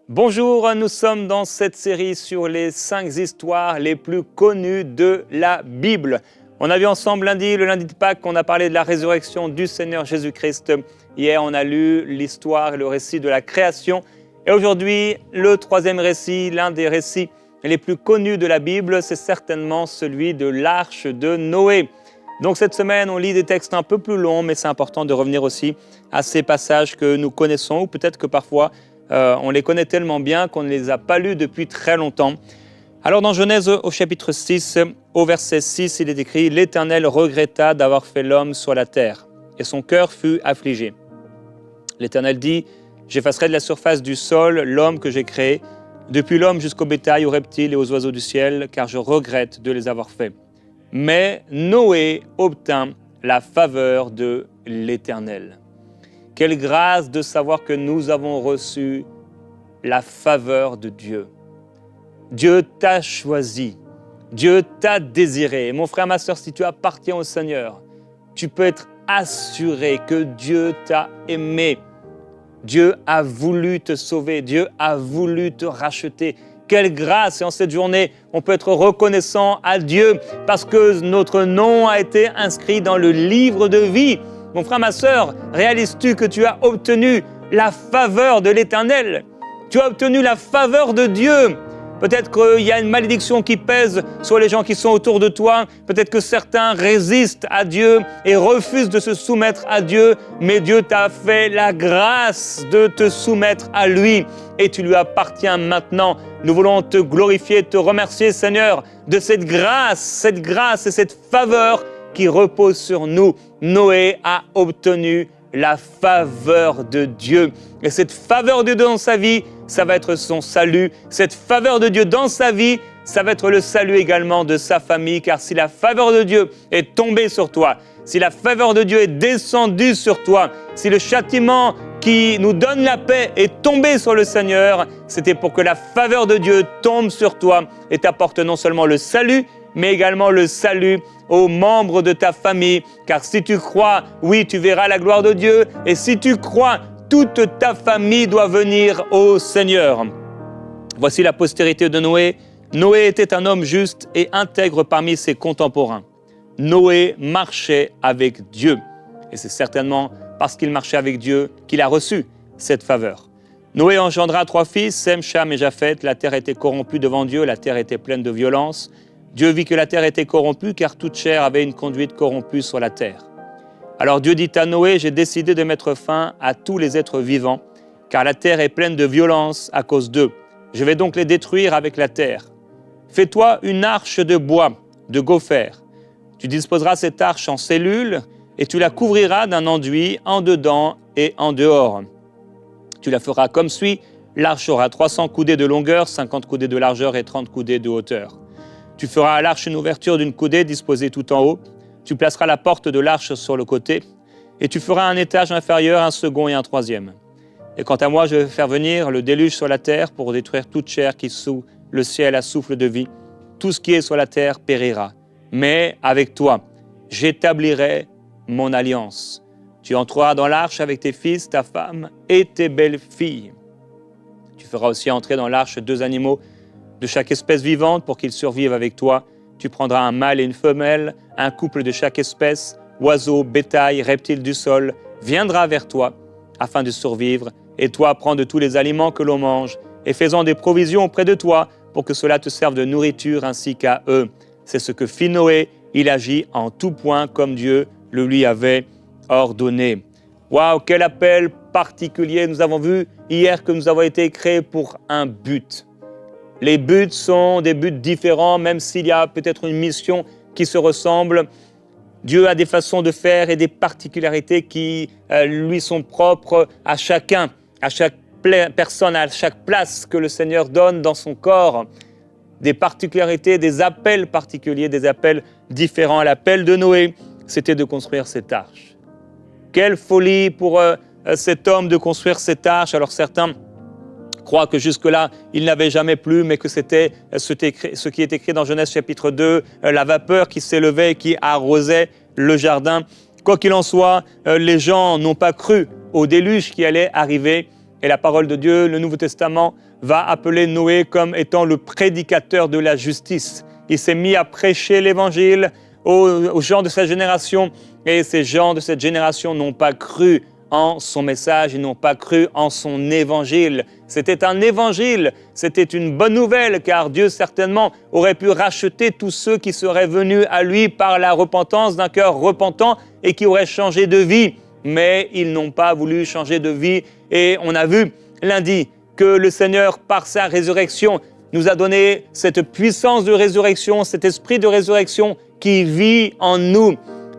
Bonjour, nous sommes dans cette série sur les 5 histoires les plus connues de la Bible. On a vu ensemble le lundi de Pâques, on a parlé de la résurrection du Seigneur Jésus-Christ. Hier, on a lu l'histoire et le récit de la création. Et aujourd'hui, le troisième récit, l'un des récits les plus connus de la Bible, c'est certainement celui de l'arche de Noé. Donc cette semaine, on lit des textes un peu plus longs, mais c'est important de revenir aussi à ces passages que nous connaissons, ou peut-être que parfois, on les connaît tellement bien qu'on ne les a pas lus depuis très longtemps. Alors dans Genèse au chapitre 6, au verset 6, il est écrit « L'Éternel regretta d'avoir fait l'homme sur la terre, et son cœur fut affligé. L'Éternel dit « J'effacerai de la surface du sol l'homme que j'ai créé, depuis l'homme jusqu'au bétail, aux reptiles et aux oiseaux du ciel, car je regrette de les avoir faits. » Mais Noé obtint la faveur de l'Éternel. Quelle grâce de savoir que nous avons reçu la faveur de Dieu. Dieu t'a choisi, Dieu t'a désiré. Mon frère, ma sœur, si tu appartiens au Seigneur, tu peux être assuré que Dieu t'a aimé. Dieu a voulu te sauver, Dieu a voulu te racheter. Quelle grâce! Et en cette journée, on peut être reconnaissant à Dieu parce que notre nom a été inscrit dans le livre de vie. Mon frère, ma sœur, réalises-tu que tu as obtenu la faveur de l'Éternel? Tu as obtenu la faveur de Dieu. Peut-être qu'il y a une malédiction qui pèse sur les gens qui sont autour de toi. Peut-être que certains résistent à Dieu et refusent de se soumettre à Dieu. Mais Dieu t'a fait la grâce de te soumettre à lui et tu lui appartiens maintenant. Nous voulons te glorifier, te remercier, Seigneur, de cette grâce et cette faveur qui repose sur nous. Noé a obtenu la faveur de Dieu. Et cette faveur de Dieu dans sa vie, ça va être son salut. Cette faveur de Dieu dans sa vie, ça va être le salut également de sa famille. Car si la faveur de Dieu est tombée sur toi, si la faveur de Dieu est descendue sur toi, si le châtiment qui nous donne la paix est tombé sur le Seigneur, c'était pour que la faveur de Dieu tombe sur toi et t'apporte non seulement le salut, mais également le salut aux membres de ta famille. Car si tu crois, oui, tu verras la gloire de Dieu. Et si tu crois, toute ta famille doit venir au Seigneur. Voici la postérité de Noé. Noé était un homme juste et intègre parmi ses contemporains. Noé marchait avec Dieu. Et c'est certainement parce qu'il marchait avec Dieu qu'il a reçu cette faveur. Noé engendra 3 fils, Sem, Cham et Japheth. La terre était corrompue devant Dieu, la terre était pleine de violence. Dieu vit que la terre était corrompue, car toute chair avait une conduite corrompue sur la terre. Alors Dieu dit à Noé, j'ai décidé de mettre fin à tous les êtres vivants, car la terre est pleine de violence à cause d'eux. Je vais donc les détruire avec la terre. Fais-toi une arche de bois, de gopher. Tu disposeras cette arche en cellules, et tu la couvriras d'un enduit en dedans et en dehors. Tu la feras comme suit, l'arche aura 300 coudées de longueur, 50 coudées de largeur et 30 coudées de hauteur. Tu feras à l'arche une ouverture d'une coudée disposée tout en haut. Tu placeras la porte de l'arche sur le côté. Et tu feras un étage inférieur, un second et un troisième. Et quant à moi, je vais faire venir le déluge sur la terre pour détruire toute chair qui sous le ciel a souffle de vie. Tout ce qui est sur la terre périra. Mais avec toi, j'établirai mon alliance. Tu entreras dans l'arche avec tes fils, ta femme et tes belles filles. Tu feras aussi entrer dans l'arche 2 animaux de chaque espèce vivante pour qu'ils survivent avec toi. Tu prendras un mâle et une femelle, un couple de chaque espèce, oiseaux, bétail, reptiles du sol, viendra vers toi afin de survivre. Et toi, prends de tous les aliments que l'on mange et fais-en des provisions auprès de toi pour que cela te serve de nourriture ainsi qu'à eux. C'est ce que fit Noé. Il agit en tout point comme Dieu le lui avait ordonné. Waouh, quel appel particulier! Nous avons vu hier que nous avons été créés pour un but. Les buts sont des buts différents, même s'il y a peut-être une mission qui se ressemble. Dieu a des façons de faire et des particularités qui lui sont propres à chacun, à chaque personne, à chaque place que le Seigneur donne dans son corps. Des particularités, des appels particuliers, des appels différents. L'appel de Noé, c'était de construire cette arche. Quelle folie pour cet homme de construire cette arche. Alors certains croient que jusque-là, il n'avait jamais plu, mais que c'était ce qui est écrit dans Genèse chapitre 2, la vapeur qui s'élevait et qui arrosait le jardin. Quoi qu'il en soit, les gens n'ont pas cru au déluge qui allait arriver Et la parole de Dieu, le Nouveau Testament, va appeler Noé comme étant le prédicateur de la justice. Il s'est mis à prêcher l'Évangile aux gens de sa génération, et ces gens de cette génération n'ont pas cru en son message, ils n'ont pas cru en son évangile. C'était un évangile, c'était une bonne nouvelle, car Dieu certainement aurait pu racheter tous ceux qui seraient venus à lui par la repentance d'un cœur repentant et qui auraient changé de vie. Mais ils n'ont pas voulu changer de vie, et on a vu lundi que le Seigneur, par sa résurrection, nous a donné cette puissance de résurrection, cet esprit de résurrection qui vit en nous.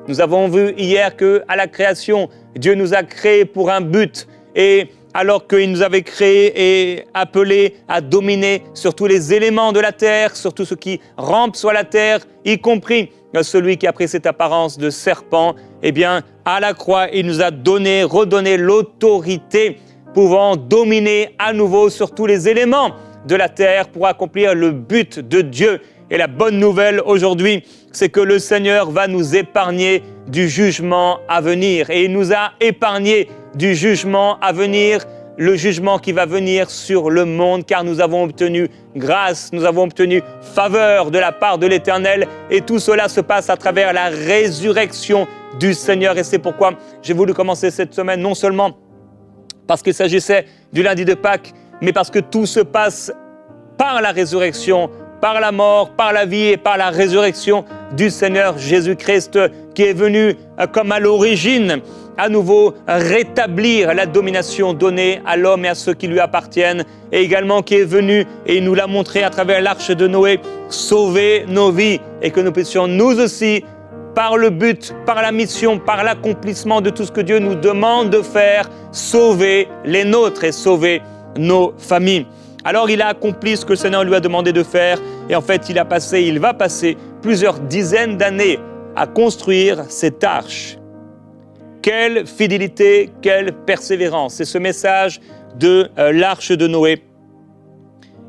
Nous avons vu hier qu'à la création, Dieu nous a créés pour un but. Et alors qu'il nous avait créés et appelés à dominer sur tous les éléments de la terre, sur tout ce qui rampe sur la terre, y compris celui qui a pris cette apparence de serpent, eh bien, à la croix, il nous a redonné l'autorité pouvant dominer à nouveau sur tous les éléments de la terre pour accomplir le but de Dieu. Et la bonne nouvelle aujourd'hui, c'est que le Seigneur va nous épargner du jugement à venir. Et il nous a épargné du jugement à venir, le jugement qui va venir sur le monde, car nous avons obtenu grâce, nous avons obtenu faveur de la part de l'Éternel. Et tout cela se passe à travers la résurrection du Seigneur. Et c'est pourquoi j'ai voulu commencer cette semaine, non seulement parce qu'il s'agissait du lundi de Pâques, mais parce que tout se passe par la résurrection, par la mort, par la vie et par la résurrection du Seigneur Jésus-Christ, qui est venu comme à l'origine à nouveau rétablir la domination donnée à l'homme et à ceux qui lui appartiennent, et également qui est venu, et il nous l'a montré à travers l'arche de Noé, sauver nos vies, et que nous puissions nous aussi, par le but, par la mission, par l'accomplissement de tout ce que Dieu nous demande de faire, sauver les nôtres et sauver nos familles. Alors il a accompli ce que le Seigneur lui a demandé de faire, et en fait il va passer plusieurs dizaines d'années à construire cette arche. Quelle fidélité, quelle persévérance. C'est ce message de l'arche de Noé.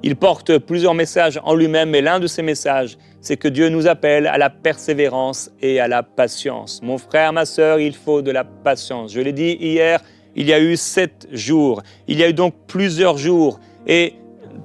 Il porte plusieurs messages en lui-même, mais l'un de ces messages, c'est que Dieu nous appelle à la persévérance et à la patience. Mon frère, ma sœur, il faut de la patience. Je l'ai dit hier, il y a eu 7 jours. Il y a eu donc plusieurs jours. Et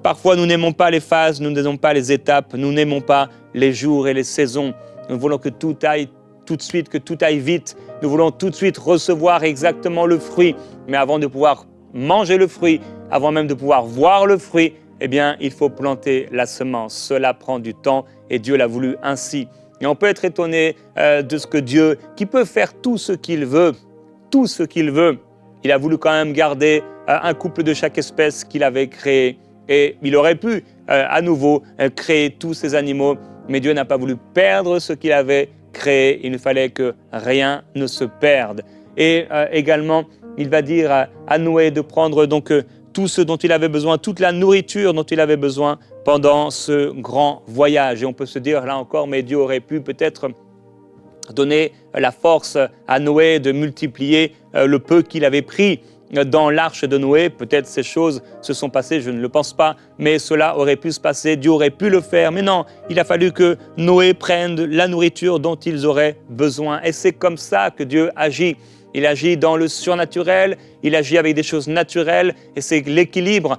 parfois, nous n'aimons pas les phases, nous n'aimons pas les étapes, nous n'aimons pas les jours et les saisons. Nous voulons que tout aille tout de suite, que tout aille vite. Nous voulons tout de suite recevoir exactement le fruit. Mais avant de pouvoir manger le fruit, avant même de pouvoir voir le fruit, eh bien, il faut planter la semence. Cela prend du temps et Dieu l'a voulu ainsi. Et on peut être étonné de ce que Dieu, qui peut faire tout ce qu'il veut, il a voulu quand même garder un couple de chaque espèce qu'il avait créé. Et il aurait pu à nouveau créer tous ces animaux, mais Dieu n'a pas voulu perdre ce qu'il avait créé. Il ne fallait que rien ne se perde. Et également, il va dire à Noé de prendre donc tout ce dont il avait besoin, toute la nourriture dont il avait besoin pendant ce grand voyage. Et on peut se dire là encore, mais Dieu aurait pu peut-être donner la force à Noé de multiplier le peu qu'il avait pris dans l'arche de Noé. Peut-être ces choses se sont passées, je ne le pense pas, mais cela aurait pu se passer, Dieu aurait pu le faire. Mais non, il a fallu que Noé prenne la nourriture dont ils auraient besoin. Et c'est comme ça que Dieu agit. Il agit dans le surnaturel, il agit avec des choses naturelles, et c'est l'équilibre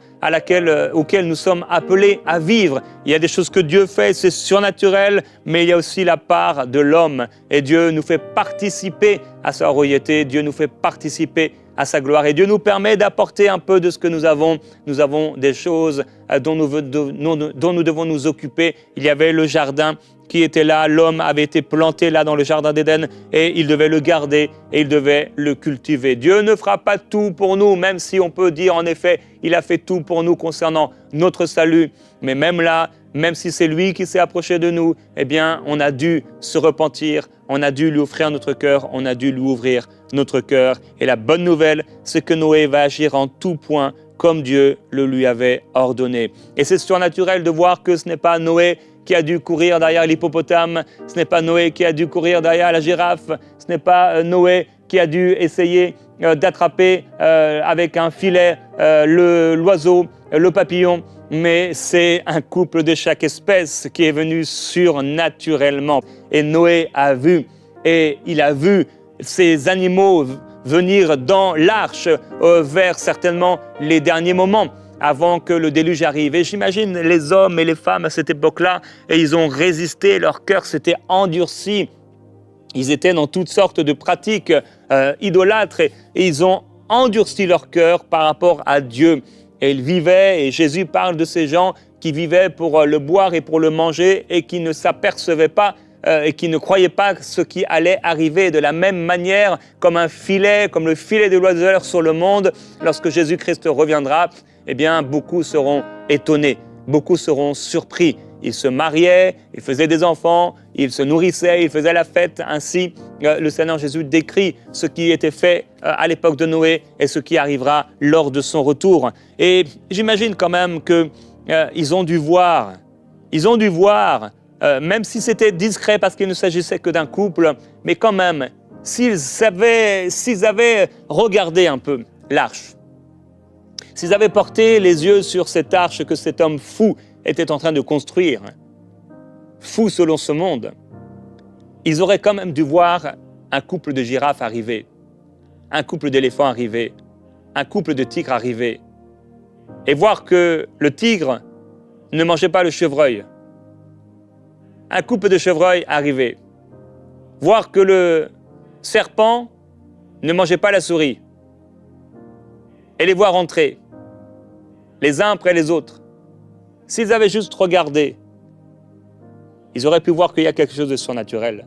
auquel nous sommes appelés à vivre. Il y a des choses que Dieu fait, c'est surnaturel, mais il y a aussi la part de l'homme. Et Dieu nous fait participer à sa royauté, Dieu nous fait participer à sa gloire. Et Dieu nous permet d'apporter un peu de ce que nous avons. Nous avons des choses dont nous devons nous occuper. Il y avait le jardin qui était là, l'homme avait été planté là dans le jardin d'Éden et il devait le garder et il devait le cultiver. Dieu ne fera pas tout pour nous, même si on peut dire en effet, il a fait tout pour nous concernant notre salut. Mais même là, même si c'est lui qui s'est approché de nous, eh bien, on a dû se repentir, on a dû lui offrir notre cœur, on a dû lui ouvrir notre cœur. Et la bonne nouvelle, c'est que Noé va agir en tout point comme Dieu le lui avait ordonné. Et c'est surnaturel de voir que ce n'est pas Noé qui a dû courir derrière l'hippopotame, ce n'est pas Noé qui a dû courir derrière la girafe, ce n'est pas Noé qui a dû essayer d'attraper avec un filet l'oiseau, le papillon, mais c'est un couple de chaque espèce qui est venu surnaturellement. Et Noé a vu, et il a vu ces animaux venir dans l'arche vers certainement les derniers moments avant que le déluge arrive. Et j'imagine les hommes et les femmes à cette époque-là, et ils ont résisté, leur cœur s'était endurci. Ils étaient dans toutes sortes de pratiques idolâtres et ils ont endurci leur cœur par rapport à Dieu. Et ils vivaient, et Jésus parle de ces gens qui vivaient pour le boire et pour le manger et qui ne s'apercevaient pas et qui ne croyaient pas ce qui allait arriver. De la même manière, comme un filet, comme le filet de l'oiseleur sur le monde, lorsque Jésus-Christ reviendra, eh bien, beaucoup seront étonnés, beaucoup seront surpris. Ils se mariaient, ils faisaient des enfants, ils se nourrissaient, ils faisaient la fête. Ainsi, le Seigneur Jésus décrit ce qui était fait à l'époque de Noé et ce qui arrivera lors de son retour. Et j'imagine quand même qu'ils ont dû voir, même si c'était discret parce qu'il ne s'agissait que d'un couple, mais quand même, s'ils avaient regardé un peu l'arche, s'ils avaient porté les yeux sur cette arche que cet homme fou était en train de construire, fou selon ce monde, ils auraient quand même dû voir un couple de girafes arriver, un couple d'éléphants arriver, un couple de tigres arriver, et voir que le tigre ne mangeait pas le chevreuil, un couple de chevreuils arriver, voir que le serpent ne mangeait pas la souris, et les voir entrer, les uns après les autres. S'ils avaient juste regardé, ils auraient pu voir qu'il y a quelque chose de surnaturel,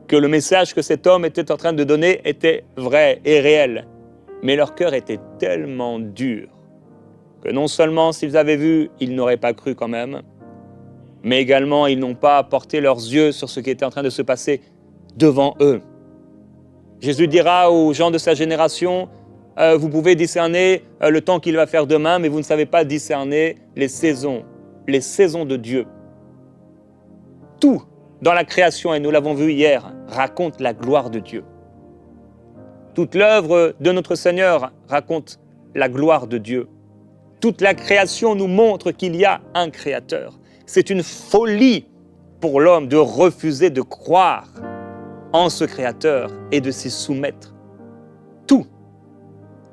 que le message que cet homme était en train de donner était vrai et réel. Mais leur cœur était tellement dur que non seulement s'ils avaient vu, ils n'auraient pas cru quand même, mais également ils n'ont pas porté leurs yeux sur ce qui était en train de se passer devant eux. Jésus dira aux gens de sa génération, vous pouvez discerner le temps qu'il va faire demain, mais vous ne savez pas discerner les saisons de Dieu. Tout dans la création, et nous l'avons vu hier, raconte la gloire de Dieu. Toute l'œuvre de notre Seigneur raconte la gloire de Dieu. Toute la création nous montre qu'il y a un Créateur. C'est une folie pour l'homme de refuser de croire en ce Créateur et de s'y soumettre. Tout.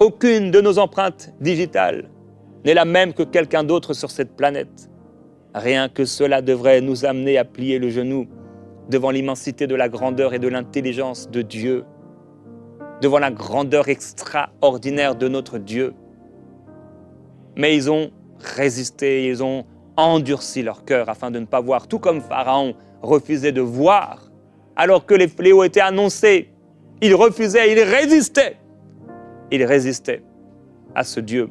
Aucune de nos empreintes digitales n'est la même que quelqu'un d'autre sur cette planète. Rien que cela devrait nous amener à plier le genou devant l'immensité de la grandeur et de l'intelligence de Dieu, devant la grandeur extraordinaire de notre Dieu. Mais ils ont résisté, ils ont endurci leur cœur afin de ne pas voir, tout comme Pharaon refusait de voir, alors que les fléaux étaient annoncés. Il refusait, il résistait. Il résistait à ce Dieu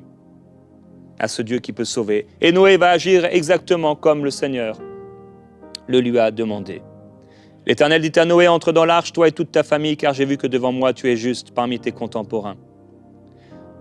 qui peut sauver. Et Noé va agir exactement comme le Seigneur le lui a demandé. L'Éternel dit à Noé, entre dans l'arche, toi et toute ta famille, car j'ai vu que devant moi tu es juste parmi tes contemporains.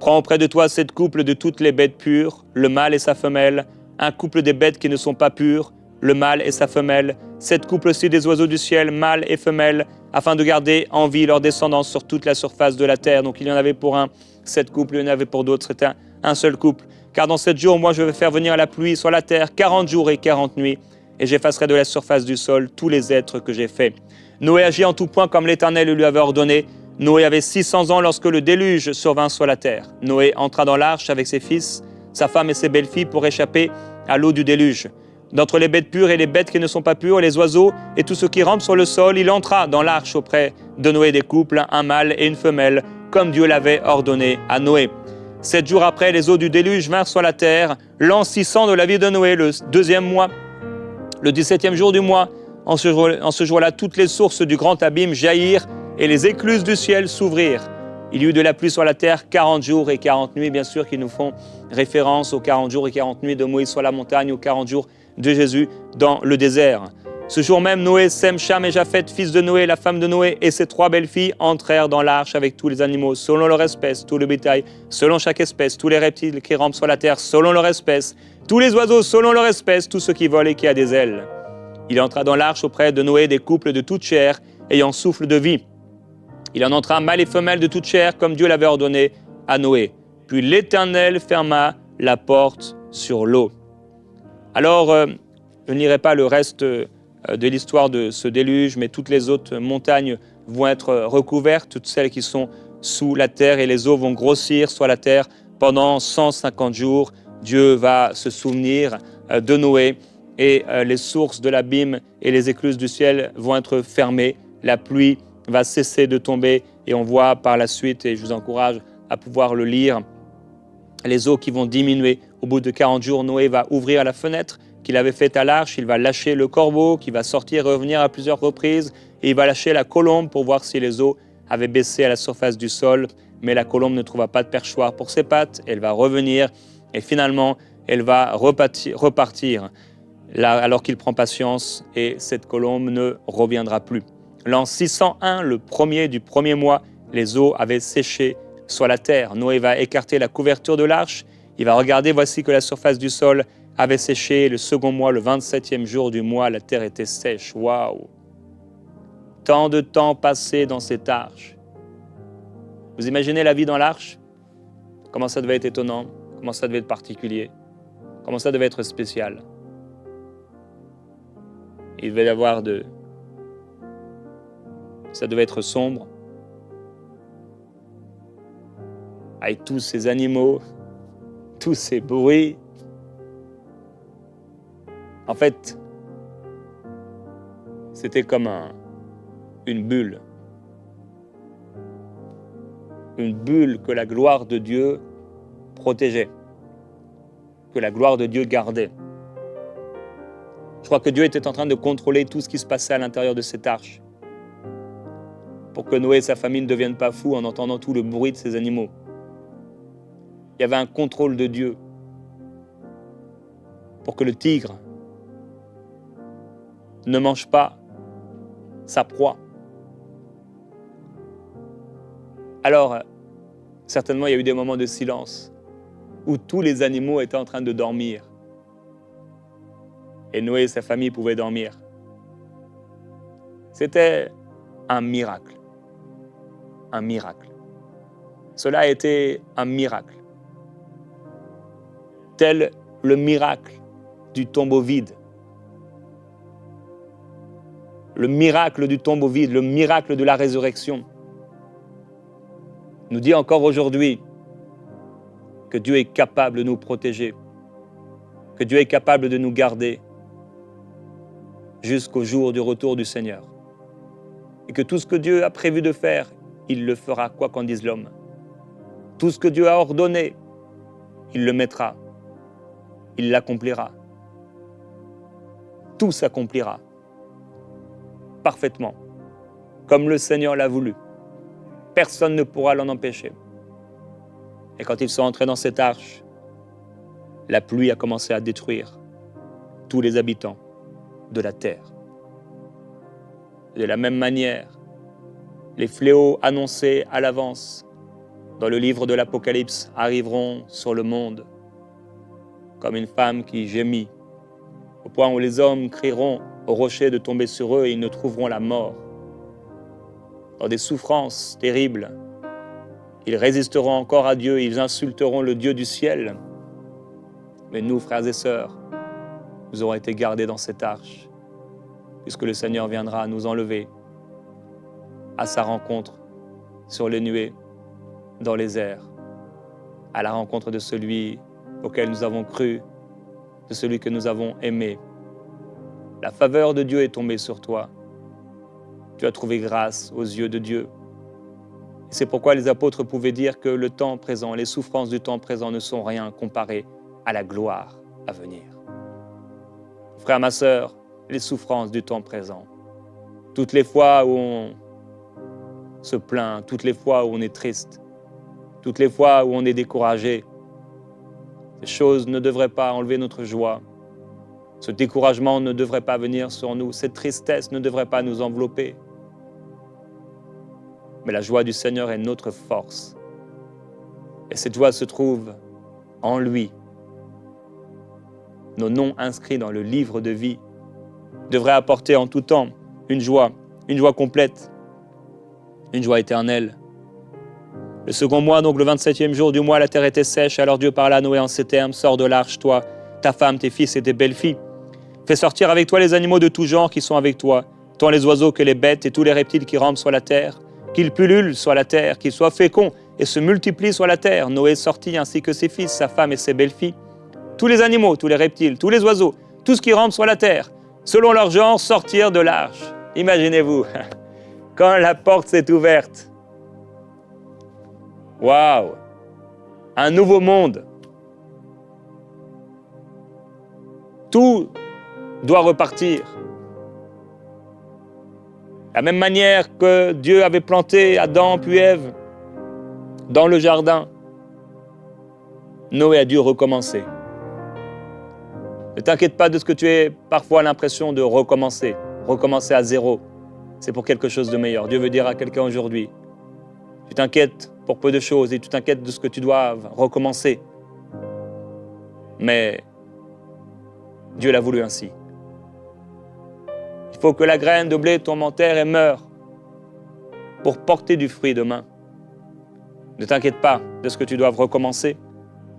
Prends auprès de toi 7 couples de toutes les bêtes pures, le mâle et sa femelle, un couple des bêtes qui ne sont pas pures, le mâle et sa femelle, 7 couples aussi des oiseaux du ciel, mâle et femelle, afin de garder en vie leur descendance sur toute la surface de la terre. Donc il y en avait pour un 7 couples, il y en avait pour d'autres, c'était un seul couple. Car dans 7 jours, moi je vais faire venir la pluie sur la terre 40 jours et 40 nuits, et j'effacerai de la surface du sol tous les êtres que j'ai faits. Noé agit en tout point comme l'Éternel lui avait ordonné. Noé avait 600 ans lorsque le déluge survint sur la terre. Noé entra dans l'arche avec ses fils, sa femme et ses belles-filles pour échapper à l'eau du déluge. D'entre les bêtes pures et les bêtes qui ne sont pas pures, les oiseaux et tout ce qui rampe sur le sol, il entra dans l'arche auprès de Noé des couples, un mâle et une femelle, comme Dieu l'avait ordonné à Noé. 7 jours après, les eaux du déluge vinrent sur la terre, l'an 600 de la vie de Noé, le 2e mois, le 17e jour du mois. En ce jour-là, toutes les sources du grand abîme jaillirent et les écluses du ciel s'ouvrirent. Il y eut de la pluie sur la terre 40 jours et 40 nuits, bien sûr, qui nous font référence aux 40 jours et 40 nuits de Moïse sur la montagne, aux 40 jours de Jésus dans le désert. Ce jour même, Noé, Sem, Cham et Japheth, fils de Noé, la femme de Noé et ses 3 belles-filles entrèrent dans l'arche avec tous les animaux, selon leur espèce, tout le bétail, selon chaque espèce, tous les reptiles qui rampent sur la terre, selon leur espèce, tous les oiseaux, selon leur espèce, tout ce qui vole et qui a des ailes. Il entra dans l'arche auprès de Noé des couples de toute chair, ayant souffle de vie. Il en entra mâle et femelle de toute chair, comme Dieu l'avait ordonné à Noé. Puis l'Éternel ferma la porte sur l'eau. Alors, je ne lirai pas le reste de l'histoire de ce déluge, mais toutes les autres montagnes vont être recouvertes, toutes celles qui sont sous la terre, et les eaux vont grossir sur la terre pendant 150 jours. Dieu va se souvenir de Noé, et les sources de l'abîme et les écluses du ciel vont être fermées. La pluie va cesser de tomber, et on voit par la suite, et je vous encourage à pouvoir le lire, les eaux qui vont diminuer. Au bout de 40 jours, Noé va ouvrir la fenêtre qu'il avait faite à l'arche, il va lâcher le corbeau qui va sortir et revenir à plusieurs reprises, et il va lâcher la colombe pour voir si les eaux avaient baissé à la surface du sol, mais la colombe ne trouva pas de perchoir pour ses pattes, elle va revenir, et finalement, elle va repartir là, alors qu'il prend patience, et cette colombe ne reviendra plus. L'an 601, le premier du premier mois, les eaux avaient séché sur la terre. Noé va écarter la couverture de l'arche, il va regarder, voici que la surface du sol avait séché. Le second mois, le 27e jour du mois, la terre était sèche. Waouh! Tant de temps passé dans cette arche. Vous imaginez la vie dans l'arche? Comment ça devait être étonnant, comment ça devait être particulier, comment ça devait être spécial. Il devait y avoir ça devait être sombre, avec tous ces animaux, tous ces bruits. En fait, c'était comme une bulle. Une bulle que la gloire de Dieu protégeait, que la gloire de Dieu gardait. Je crois que Dieu était en train de contrôler tout ce qui se passait à l'intérieur de cette arche, pour que Noé et sa famille ne deviennent pas fous en entendant tout le bruit de ces animaux. Il y avait un contrôle de Dieu pour que le tigre ne mange pas sa proie. Alors, certainement, il y a eu des moments de silence où tous les animaux étaient en train de dormir. Et Noé et sa famille pouvaient dormir. C'était un miracle. Un miracle. Cela a été un miracle. Tel le miracle du tombeau vide. Le miracle du tombeau vide, le miracle de la résurrection, nous dit encore aujourd'hui que Dieu est capable de nous protéger, que Dieu est capable de nous garder jusqu'au jour du retour du Seigneur. Et que tout ce que Dieu a prévu de faire, il le fera, quoi qu'en dise l'homme. Tout ce que Dieu a ordonné, il le mettra. Il l'accomplira. Tout s'accomplira parfaitement, comme le Seigneur l'a voulu. Personne ne pourra l'en empêcher. Et quand ils sont entrés dans cette arche, la pluie a commencé à détruire tous les habitants de la terre. De la même manière, les fléaux annoncés à l'avance dans le livre de l'Apocalypse arriveront sur le monde, comme une femme qui gémit, au point où les hommes crieront au rocher de tomber sur eux et ils ne trouveront la mort. Dans des souffrances terribles, ils résisteront encore à Dieu, ils insulteront le Dieu du ciel. Mais nous, frères et sœurs, nous aurons été gardés dans cette arche, puisque le Seigneur viendra nous enlever à sa rencontre sur les nuées, dans les airs, à la rencontre de celui auquel nous avons cru, de celui que nous avons aimé. La faveur de Dieu est tombée sur toi. Tu as trouvé grâce aux yeux de Dieu. Et c'est pourquoi les apôtres pouvaient dire que le temps présent, les souffrances du temps présent ne sont rien comparées à la gloire à venir. Frère, ma sœur, les souffrances du temps présent, toutes les fois où on se plaint, toutes les fois où on est triste, toutes les fois où on est découragé, ces choses ne devraient pas enlever notre joie. Ce découragement ne devrait pas venir sur nous, cette tristesse ne devrait pas nous envelopper. Mais la joie du Seigneur est notre force. Et cette joie se trouve en lui. Nos noms inscrits dans le livre de vie devraient apporter en tout temps une joie complète, une joie éternelle. Le second mois, donc le 27e jour du mois, la terre était sèche. Alors Dieu parla à Noé en ces termes: sors de l'arche, toi, ta femme, tes fils et tes belles-filles. Fais sortir avec toi les animaux de tout genre qui sont avec toi, tant les oiseaux que les bêtes et tous les reptiles qui rampent sur la terre, qu'ils pullulent sur la terre, qu'ils soient féconds et se multiplient sur la terre. Noé sortit ainsi que ses fils, sa femme et ses belles-filles. Tous les animaux, tous les reptiles, tous les oiseaux, tout ce qui rampe sur la terre, selon leur genre, sortirent de l'arche. Imaginez-vous, quand la porte s'est ouverte. Waouh! Un nouveau monde. Tout doit repartir. La même manière que Dieu avait planté Adam puis Ève dans le jardin, Noé a dû recommencer. Ne t'inquiète pas de ce que tu as parfois l'impression de recommencer à zéro. C'est pour quelque chose de meilleur. Dieu veut dire à quelqu'un aujourd'hui, tu t'inquiètes pour peu de choses et tu t'inquiètes de ce que tu dois recommencer. Mais Dieu l'a voulu ainsi. Il faut que la graine de blé tombe en terre et meure pour porter du fruit demain. Ne t'inquiète pas de ce que tu dois recommencer,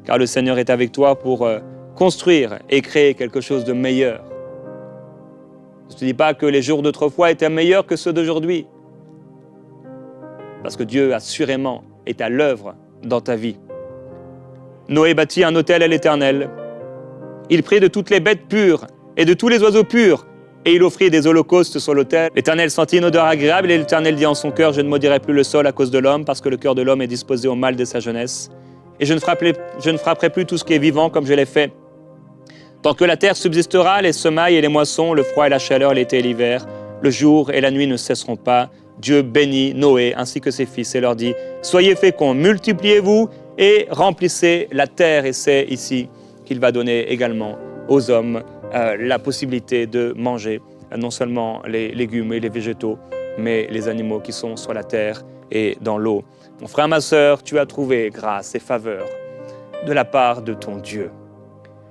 car le Seigneur est avec toi pour construire et créer quelque chose de meilleur. Ne te dis pas que les jours d'autrefois étaient meilleurs que ceux d'aujourd'hui, parce que Dieu assurément est à l'œuvre dans ta vie. Noé bâtit un autel à l'Éternel. Il prit de toutes les bêtes pures et de tous les oiseaux purs, et il offrit des holocaustes sur l'autel. L'Éternel sentit une odeur agréable, et l'Éternel dit en son cœur, je ne maudirai plus le sol à cause de l'homme, parce que le cœur de l'homme est disposé au mal dès sa jeunesse. Et je ne frapperai plus tout ce qui est vivant comme je l'ai fait. Tant que la terre subsistera, les semailles et les moissons, le froid et la chaleur, l'été et l'hiver, le jour et la nuit ne cesseront pas. Dieu bénit Noé ainsi que ses fils et leur dit, soyez féconds, multipliez-vous et remplissez la terre. Et c'est ici qu'il va donner également aux hommes la possibilité de manger non seulement les légumes et les végétaux, mais les animaux qui sont sur la terre et dans l'eau. Mon frère, ma sœur, tu as trouvé grâce et faveur de la part de ton Dieu.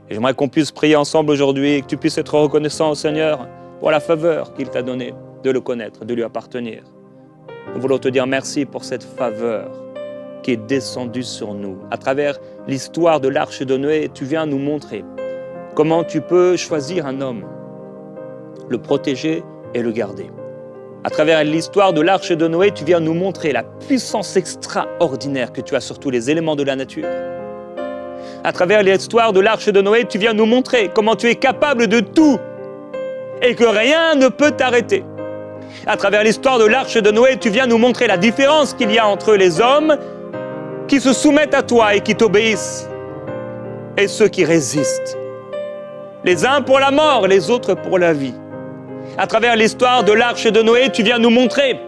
Et j'aimerais qu'on puisse prier ensemble aujourd'hui et que tu puisses être reconnaissant au Seigneur pour la faveur qu'il t'a donnée de le connaître, de lui appartenir. Nous voulons te dire merci pour cette faveur qui est descendue sur nous. À travers l'histoire de l'arche de Noé, tu viens nous montrer comment tu peux choisir un homme, le protéger et le garder. À travers l'histoire de l'arche de Noé, tu viens nous montrer la puissance extraordinaire que tu as sur tous les éléments de la nature. À travers l'histoire de l'arche de Noé, tu viens nous montrer comment tu es capable de tout et que rien ne peut t'arrêter. À travers l'histoire de l'arche de Noé, tu viens nous montrer la différence qu'il y a entre les hommes qui se soumettent à toi et qui t'obéissent et ceux qui résistent. Les uns pour la mort, les autres pour la vie. À travers l'histoire de l'arche de Noé, tu viens nous montrer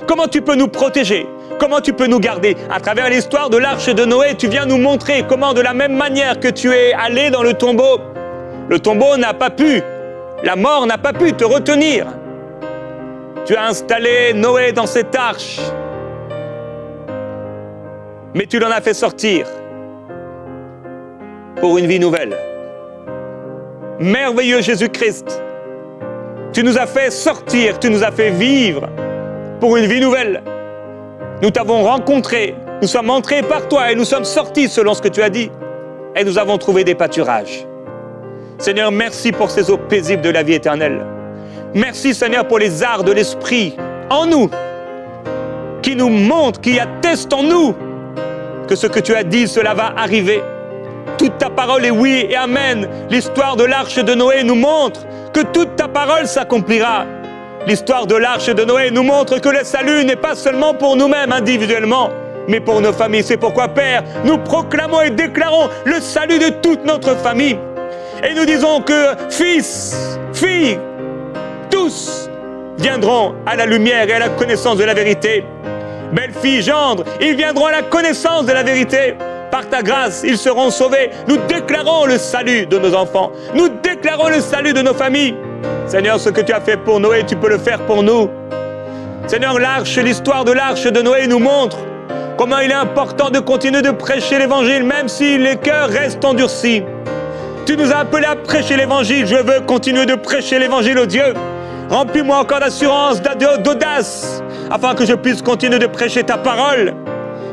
comment tu peux nous protéger, comment tu peux nous garder. À travers l'histoire de l'arche de Noé, tu viens nous montrer comment, de la même manière que tu es allé dans le tombeau n'a pas pu, la mort n'a pas pu te retenir. Tu as installé Noé dans cette arche, mais tu l'en as fait sortir pour une vie nouvelle. Merveilleux Jésus-Christ, tu nous as fait sortir, tu nous as fait vivre pour une vie nouvelle. Nous t'avons rencontré, nous sommes entrés par toi et nous sommes sortis selon ce que tu as dit. Et nous avons trouvé des pâturages. Seigneur, merci pour ces eaux paisibles de la vie éternelle. Merci Seigneur pour les arts de l'esprit en nous, qui nous montrent, qui attestent en nous que ce que tu as dit, cela va arriver. Toute ta parole est oui et amen. L'histoire de l'arche de Noé nous montre que toute ta parole s'accomplira. L'histoire de l'arche de Noé nous montre que le salut n'est pas seulement pour nous-mêmes individuellement, mais pour nos familles. C'est pourquoi, Père, nous proclamons et déclarons le salut de toute notre famille. Et nous disons que fils, filles, tous viendront à la lumière et à la connaissance de la vérité. Belle-fille, gendre, ils viendront à la connaissance de la vérité. Par ta grâce, ils seront sauvés. Nous déclarons le salut de nos enfants. Nous déclarons le salut de nos familles. Seigneur, ce que tu as fait pour Noé, tu peux le faire pour nous. Seigneur, l'histoire de l'arche de Noé nous montre comment il est important de continuer de prêcher l'évangile, même si les cœurs restent endurcis. Tu nous as appelés à prêcher l'évangile. Je veux continuer de prêcher l'évangile, oh Dieu. Remplis-moi encore d'assurance, d'audace, afin que je puisse continuer de prêcher ta parole.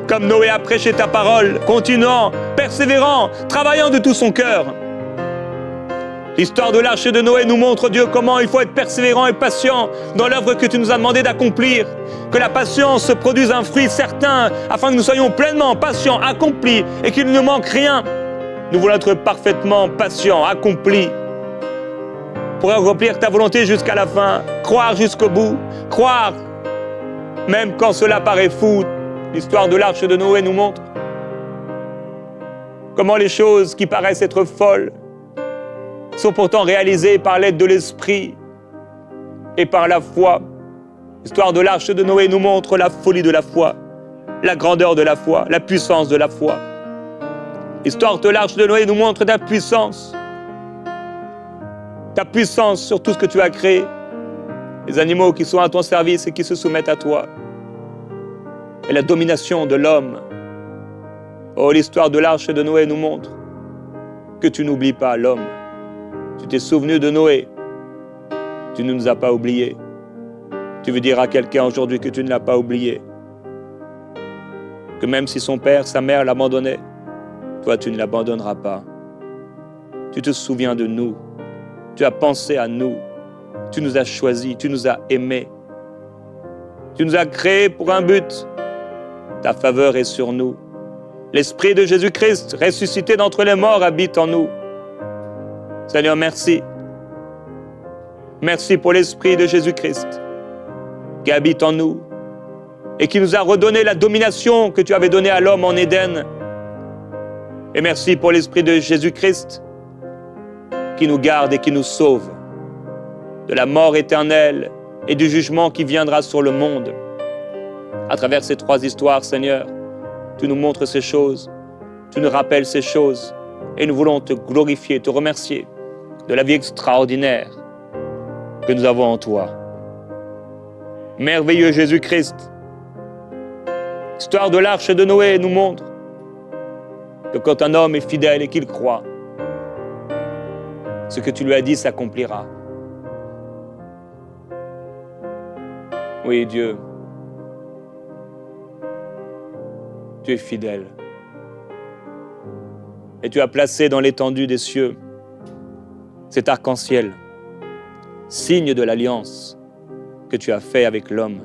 Comme Noé a prêché ta parole, continuant, persévérant, travaillant de tout son cœur. L'histoire de l'arche de Noé nous montre, Dieu, comment il faut être persévérant et patient dans l'œuvre que tu nous as demandé d'accomplir. Que la patience produise un fruit certain, afin que nous soyons pleinement patients, accomplis, et qu'il ne nous manque rien. Nous voulons être parfaitement patients, accomplis, pour accomplir ta volonté jusqu'à la fin, croire jusqu'au bout, croire, même quand cela paraît fou. L'histoire de l'arche de Noé nous montre comment les choses qui paraissent être folles sont pourtant réalisées par l'aide de l'Esprit et par la foi. L'histoire de l'arche de Noé nous montre la folie de la foi, la grandeur de la foi, la puissance de la foi. L'histoire de l'arche de Noé nous montre ta puissance sur tout ce que tu as créé, les animaux qui sont à ton service et qui se soumettent à toi, et la domination de l'homme. Oh, l'histoire de l'arche de Noé nous montre que tu n'oublies pas l'homme. Tu t'es souvenu de Noé, tu ne nous as pas oubliés. Tu veux dire à quelqu'un aujourd'hui que tu ne l'as pas oublié, que même si son père, sa mère l'abandonnaient, toi tu ne l'abandonneras pas. Tu te souviens de nous, tu as pensé à nous, tu nous as choisis, tu nous as aimés, tu nous as créés pour un but. Ta faveur est sur nous. L'Esprit de Jésus-Christ, ressuscité d'entre les morts, habite en nous. Seigneur, merci. Merci pour l'Esprit de Jésus-Christ qui habite en nous et qui nous a redonné la domination que tu avais donnée à l'homme en Éden. Et merci pour l'Esprit de Jésus-Christ qui nous garde et qui nous sauve de la mort éternelle et du jugement qui viendra sur le monde. À travers ces trois histoires, Seigneur, tu nous montres ces choses, tu nous rappelles ces choses, et nous voulons te glorifier, te remercier de la vie extraordinaire que nous avons en toi. Merveilleux Jésus-Christ, l'histoire de l'arche de Noé nous montre que quand un homme est fidèle et qu'il croit, ce que tu lui as dit s'accomplira. Oui, Dieu, tu es fidèle. Et tu as placé dans l'étendue des cieux cet arc-en-ciel, signe de l'alliance que tu as fait avec l'homme.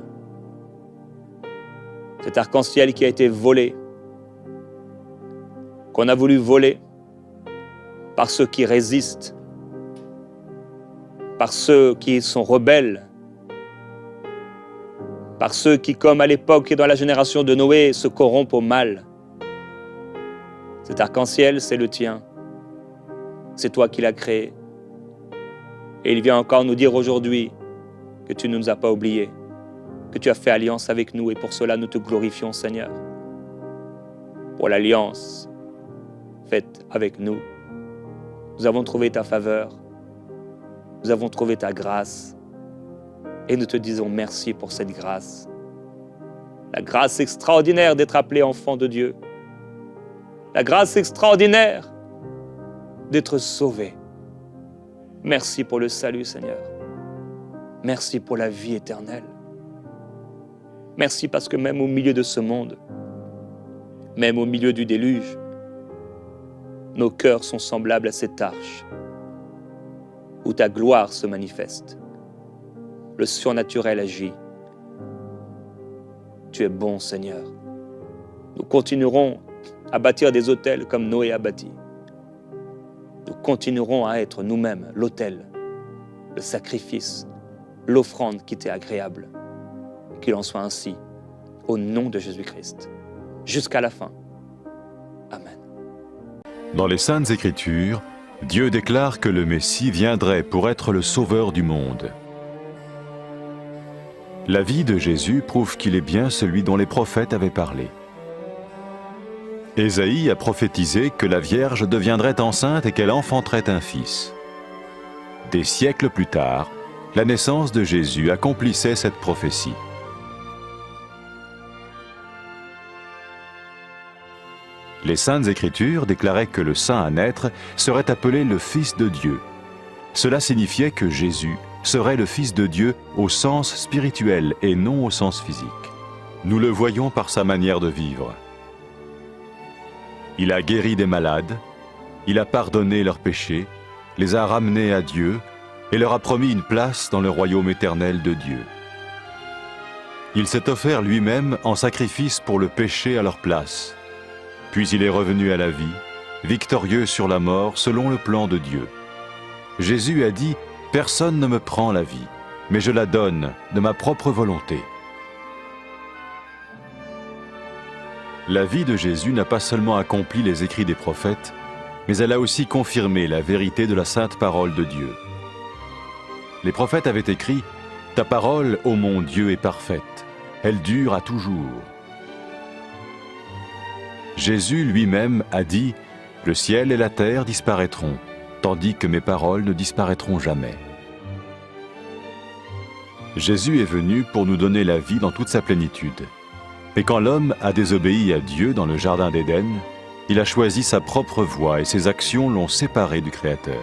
Cet arc-en-ciel qui a été volé, qu'on a voulu voler par ceux qui résistent, par ceux qui sont rebelles, par ceux qui, comme à l'époque et dans la génération de Noé, se corrompent au mal. Cet arc-en-ciel, c'est le tien. C'est toi qui l'as créé. Et il vient encore nous dire aujourd'hui que tu ne nous as pas oubliés, que tu as fait alliance avec nous, et pour cela nous te glorifions, Seigneur, pour l'alliance faite avec nous. Nous avons trouvé ta faveur, nous avons trouvé ta grâce, et nous te disons merci pour cette grâce. La grâce extraordinaire d'être appelé enfant de Dieu. La grâce extraordinaire d'être sauvé. Merci pour le salut, Seigneur. Merci pour la vie éternelle. Merci parce que même au milieu de ce monde, même au milieu du déluge, nos cœurs sont semblables à cette arche où ta gloire se manifeste. Le surnaturel agit. Tu es bon, Seigneur. Nous continuerons à bâtir des autels comme Noé a bâti. Nous continuerons à être nous-mêmes l'autel, le sacrifice, l'offrande qui t'est agréable. Qu'il en soit ainsi, au nom de Jésus-Christ, jusqu'à la fin. Amen. Dans les Saintes Écritures, Dieu déclare que le Messie viendrait pour être le sauveur du monde. La vie de Jésus prouve qu'il est bien celui dont les prophètes avaient parlé. Ésaïe a prophétisé que la Vierge deviendrait enceinte et qu'elle enfanterait un fils. Des siècles plus tard, la naissance de Jésus accomplissait cette prophétie. Les Saintes Écritures déclaraient que le saint à naître serait appelé le Fils de Dieu. Cela signifiait que Jésus serait le Fils de Dieu au sens spirituel et non au sens physique. Nous le voyons par sa manière de vivre. Il a guéri des malades, il a pardonné leurs péchés, les a ramenés à Dieu et leur a promis une place dans le royaume éternel de Dieu. Il s'est offert lui-même en sacrifice pour le péché à leur place. Puis il est revenu à la vie, victorieux sur la mort selon le plan de Dieu. Jésus a dit « Personne ne me prend la vie, mais je la donne de ma propre volonté. » La vie de Jésus n'a pas seulement accompli les écrits des prophètes, mais elle a aussi confirmé la vérité de la sainte parole de Dieu. Les prophètes avaient écrit « Ta parole, ô mon Dieu, est parfaite, elle dure à toujours. » Jésus lui-même a dit « Le ciel et la terre disparaîtront, tandis que mes paroles ne disparaîtront jamais. » Jésus est venu pour nous donner la vie dans toute sa plénitude. Et quand l'homme a désobéi à Dieu dans le jardin d'Éden, il a choisi sa propre voie et ses actions l'ont séparé du Créateur.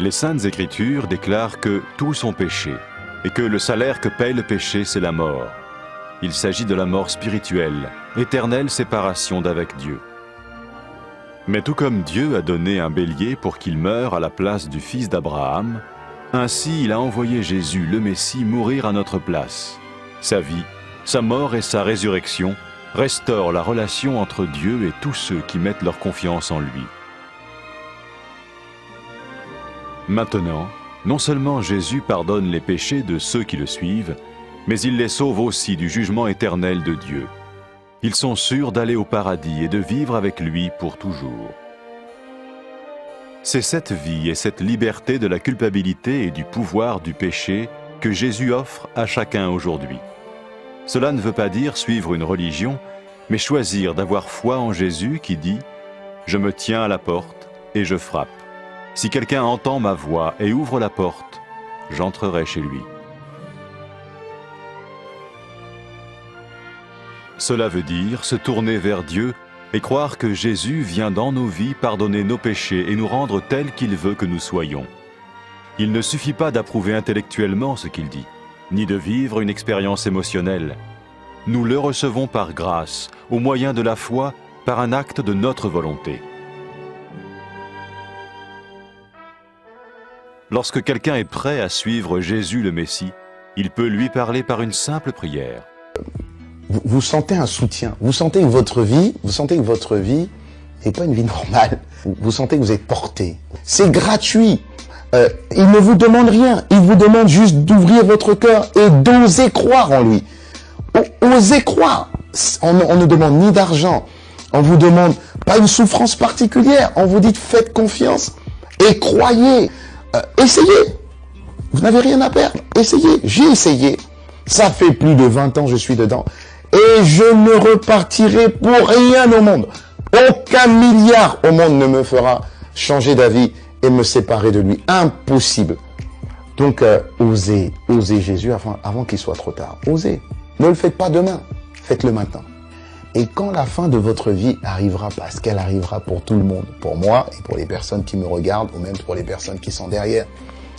Les Saintes Écritures déclarent que tous sont péchés et que le salaire que paye le péché, c'est la mort. Il s'agit de la mort spirituelle, éternelle séparation d'avec Dieu. Mais tout comme Dieu a donné un bélier pour qu'il meure à la place du fils d'Abraham, ainsi il a envoyé Jésus, le Messie, mourir à notre place. Sa vie, sa mort et sa résurrection restaurent la relation entre Dieu et tous ceux qui mettent leur confiance en lui. Maintenant, non seulement Jésus pardonne les péchés de ceux qui le suivent, mais il les sauve aussi du jugement éternel de Dieu. Ils sont sûrs d'aller au paradis et de vivre avec lui pour toujours. C'est cette vie et cette liberté de la culpabilité et du pouvoir du péché que Jésus offre à chacun aujourd'hui. Cela ne veut pas dire suivre une religion, mais choisir d'avoir foi en Jésus qui dit « Je me tiens à la porte et je frappe. Si quelqu'un entend ma voix et ouvre la porte, j'entrerai chez lui. » Cela veut dire se tourner vers Dieu et croire que Jésus vient dans nos vies pardonner nos péchés et nous rendre tels qu'il veut que nous soyons. Il ne suffit pas d'approuver intellectuellement ce qu'il dit, ni de vivre une expérience émotionnelle. Nous le recevons par grâce, au moyen de la foi, par un acte de notre volonté. Lorsque quelqu'un est prêt à suivre Jésus le Messie, il peut lui parler par une simple prière. Vous sentez un soutien, vous sentez que votre vie n'est pas une vie normale. Vous sentez que vous êtes porté. C'est gratuit. Il ne vous demande rien. Il vous demande juste d'ouvrir votre cœur et d'oser croire en lui. Osez croire. On ne demande ni d'argent. On vous demande pas une souffrance particulière. On vous dit faites confiance et croyez. Essayez. Vous n'avez rien à perdre. Essayez. J'ai essayé. Ça fait plus de 20 ans que je suis dedans. Et je ne repartirai pour rien au monde. Aucun milliard au monde ne me fera changer d'avis et me séparer de lui. Impossible. Donc, osez Jésus avant qu'il soit trop tard. Osez. Ne le faites pas demain. Faites-le maintenant. Et quand la fin de votre vie arrivera, parce qu'elle arrivera pour tout le monde, pour moi et pour les personnes qui me regardent, ou même pour les personnes qui sont derrière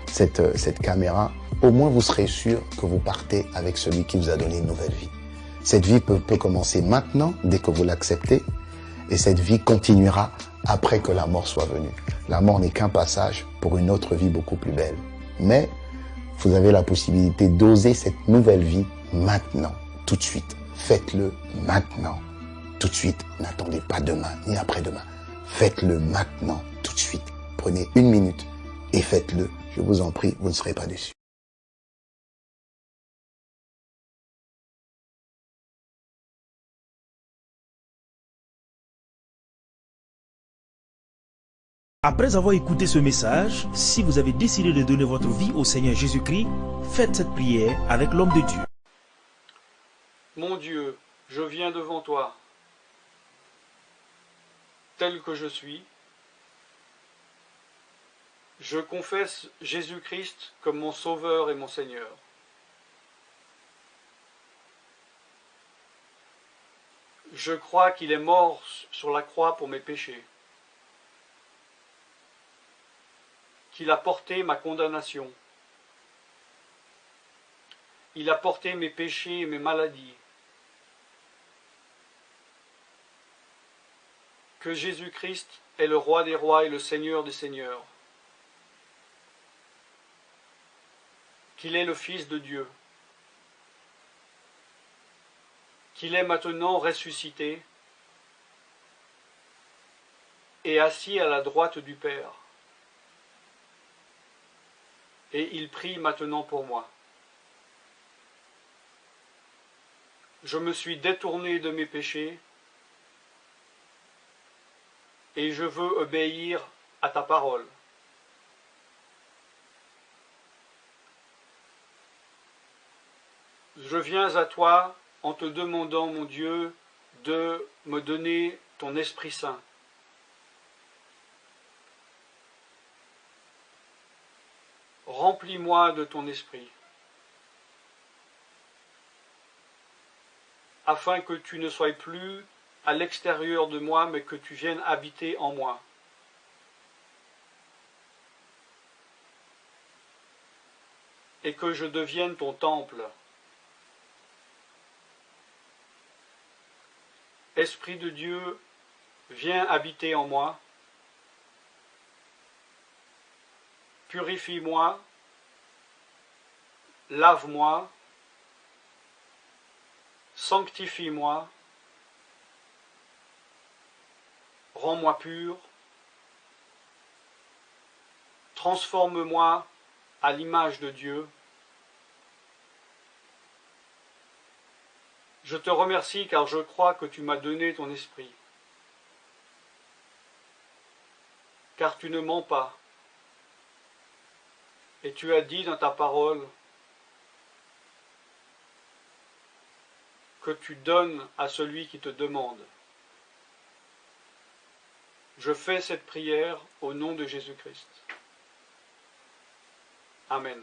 cette caméra, au moins vous serez sûr que vous partez avec celui qui vous a donné une nouvelle vie. Cette vie peut commencer maintenant, dès que vous l'acceptez, et cette vie continuera après que la mort soit venue. La mort n'est qu'un passage pour une autre vie beaucoup plus belle. Mais vous avez la possibilité d'oser cette nouvelle vie maintenant, tout de suite. Faites-le maintenant, tout de suite. N'attendez pas demain, ni après-demain. Faites-le maintenant, tout de suite. Prenez 1 minute et faites-le. Je vous en prie, vous ne serez pas déçus. Après avoir écouté ce message, si vous avez décidé de donner votre vie au Seigneur Jésus-Christ, faites cette prière avec l'homme de Dieu. Mon Dieu, je viens devant toi, tel que je suis. Je confesse Jésus-Christ comme mon Sauveur et mon Seigneur. Je crois qu'il est mort sur la croix pour mes péchés, qu'il a porté ma condamnation. Il a porté mes péchés et mes maladies. que Jésus-Christ est le roi des rois et le Seigneur des seigneurs, qu'il est le Fils de Dieu, qu'il est maintenant ressuscité et assis à la droite du Père. Et il prie maintenant pour moi. Je me suis détourné de mes péchés et je veux obéir à ta parole. Je viens à toi en te demandant, mon Dieu, de me donner ton Esprit Saint. Remplis-moi de ton esprit, afin que tu ne sois plus à l'extérieur de moi, mais que tu viennes habiter en moi. Et que je devienne ton temple. Esprit de Dieu, viens habiter en moi. Purifie-moi, lave-moi, sanctifie-moi, rends-moi pur, transforme-moi à l'image de Dieu. Je te remercie car je crois que tu m'as donné ton esprit, car tu ne mens pas. Et tu as dit dans ta parole que tu donnes à celui qui te demande. Je fais cette prière au nom de Jésus-Christ. Amen.